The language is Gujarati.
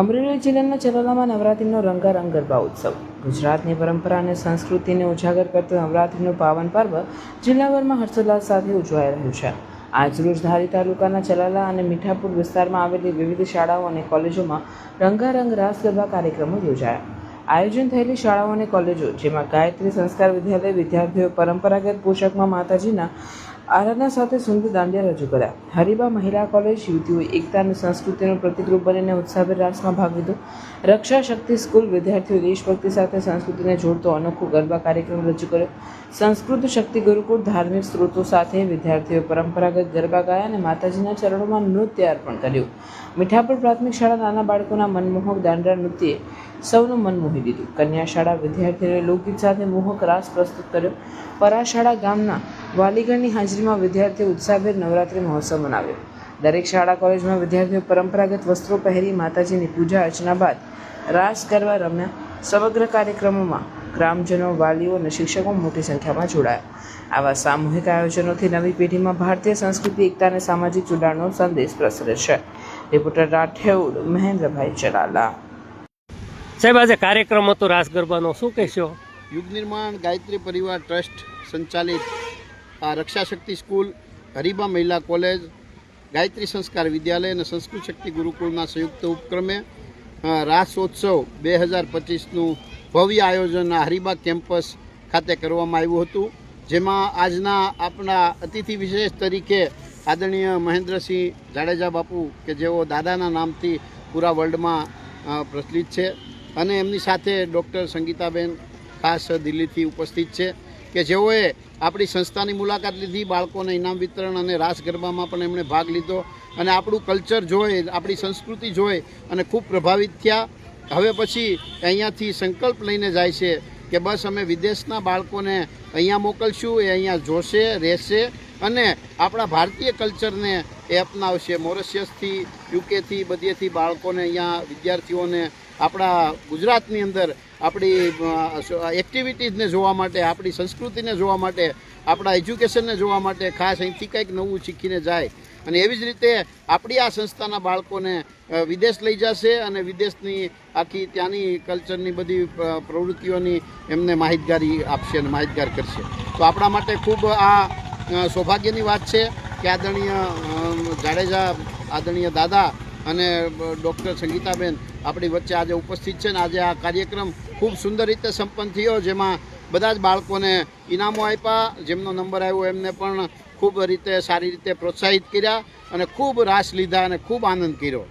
અમરેલી જિલ્લાના ચલાલામાં નવરાત્રિનો રંગારંગ ગરબા ઉત્સવ. ગુજરાતની પરંપરા અને સંસ્કૃતિને ઉજાગર કરતું નવરાત્રિનું પાવન પર્વ જિલ્લાભરમાં હર્ષોલ્લાસ સાથે ઉજવાઈ રહ્યું છે. આજરોજ ધારી તાલુકાના ચલાલા અને મીઠાપુર વિસ્તારમાં આવેલી વિવિધ શાળાઓ અને કોલેજોમાં રંગારંગ રાસ ગરબા કાર્યક્રમો યોજાયા. આયોજન થયેલી શાળાઓ અને કોલેજો, જેમાં ગાયત્રી સંસ્કાર વિદ્યાલય વિદ્યાર્થીઓ પરંપરાગત પોશાકમાં માતાજીના આરાધના સાથે સુંદર દાંડિયા રજૂ કર્યા. હરિબા મહિલા કોલેજ યુવતીઓએ એકતા અને સંસ્કૃતિનું પ્રતિકરૂપ બનીને ઉત્સાહભેર રાસમાં ભાગ લીધો. રક્ષા શક્તિ સ્કૂલ વિદ્યાર્થીઓ દેશભક્તિ સાથે સંસ્કૃતિને જોડતો અનોખો ગરબા કાર્યક્રમ રજૂ કર્યો. સંસ્કૃત શક્તિ ગુરુકુળ ધાર્મિક સ્ત્રોતો સાથે વિદ્યાર્થીઓએ પરંપરાગત ગરબા ગાયા અને માતાજીના ચરણોમાં નૃત્ય અર્પણ કર્યું. મીઠાપુર પ્રાથમિક શાળા નાના બાળકોના મનમોહક દાંડિયા નૃત્યે સૌનું મન મોહી દીધું. કન્યા શાળા વિદ્યાર્થીઓએ લોકગીત સાથે મોહક રાસ પ્રસ્તુત કર્યો. પરાશાળા ગામના વાલીગણની હાજરીમાં વિદ્યાર્થીઓ ઉત્સાહભેર નવરાત્રિ મહોત્સવ મનાવ્યો. દરેક શાળા કોલેજમાં વિદ્યાર્થીઓ પરંપરાગત વસ્ત્રો પહેરી માતાજીની પૂજા અર્ચના બાદ રાસ ગરબા રમ્યા. સમગ્ર કાર્યક્રમોમાં ગ્રામજનો, વાલીઓ અને શિક્ષકો મોટી સંખ્યામાં જોડાયા. આવા સામૂહિક આયોજનોથી નવી પેઢીમાં ભારતીય સંસ્કૃતિ, એકતા અને સામાજિક જોડાણનો સંદેશ પ્રસરે છે. રિપોર્ટર રાઠેડ મહેન્દ્રભાઈ ચલાલા. સાહેબ, આજે કાર્યક્રમ હતો રાસ ગરબાનો, શું કહેશો? યુગ નિર્માણ ગાયત્રી પરિવાર ટ્રસ્ટ સંચાલિત આ રક્ષા શક્તિ સ્કૂલ, હરિબા મહિલા કોલેજ, ગાયત્રી સંસ્કાર વિદ્યાલય અને સંસ્કૃત શક્તિ ગુરુકુળના સંયુક્ત ઉપક્રમે રાસોત્સવ 2025નું ભવ્ય આયોજન હરિબા કેમ્પસ ખાતે કરવામાં આવ્યું હતું. જેમાં આજના આપણા અતિથિ વિશેષ તરીકે આદરણીય મહેન્દ્રસિંહ જાડેજા બાપુ, કે જેઓ દાદાના નામથી પૂરા વર્લ્ડમાં પ્રચલિત છે, અને એમની સાથે ડૉક્ટર સંગીતાબેન ખાસ દિલ્હીથી ઉપસ્થિત છે, કે જેઓએ આપણી સંસ્થાની મુલાકાત લીધી, બાળકોને ઇનામ વિતરણ અને રાસ ગરબામાં પણ એમણે ભાગ લીધો અને આપણું કલ્ચર જોઈ, આપણી સંસ્કૃતિ જોઈ અને ખૂબ પ્રભાવિત થયા. હવે પછી અહીંયાથી સંકલ્પ લઈને જાય છે કે બસ અમે વિદેશના બાળકોને અહીંયા મોકલશું, એ અહીંયા જોશે, રહેશે અને આપણા ભારતીય કલ્ચરને એ અપનાવશે. મોરિશિયસથી, યુકેથી, બધેથી બાળકોને અહીંયા વિદ્યાર્થીઓને આપણા ગુજરાતની અંદર આપણી એક્ટિવિટીઝને જોવા માટે, આપણી સંસ્કૃતિને જોવા માટે, આપણા એજ્યુકેશનને જોવા માટે ખાસ અહીંથી કંઈક નવું શીખીને જાય. અને એવી જ રીતે આપણી આ સંસ્થાના બાળકોને વિદેશ લઈ જશે અને વિદેશની આખી ત્યાંની કલ્ચરની બધી પ્રવૃત્તિઓની એમને માહિતગારી આપશે અને માહિતગાર કરશે. તો આપણા માટે ખૂબ આ સૌભાગ્યની વાત છે કે આદરણીય જાડેજા, આદરણીય દાદા અને ડૉક્ટર સંગીતાબેન આપણી વચ્ચે આજે ઉપસ્થિત છે. ને આજે આ કાર્યક્રમ ખૂબ સુંદર રીતે સંપન્ન થયો, જેમાં બધા જ બાળકોને ઇનામો આપ્યા. જેમનો નંબર આવ્યો એમને પણ ખૂબ રીતે સારી રીતે પ્રોત્સાહિત કર્યા અને ખૂબ રાસ લીધા અને ખૂબ આનંદ કર્યો.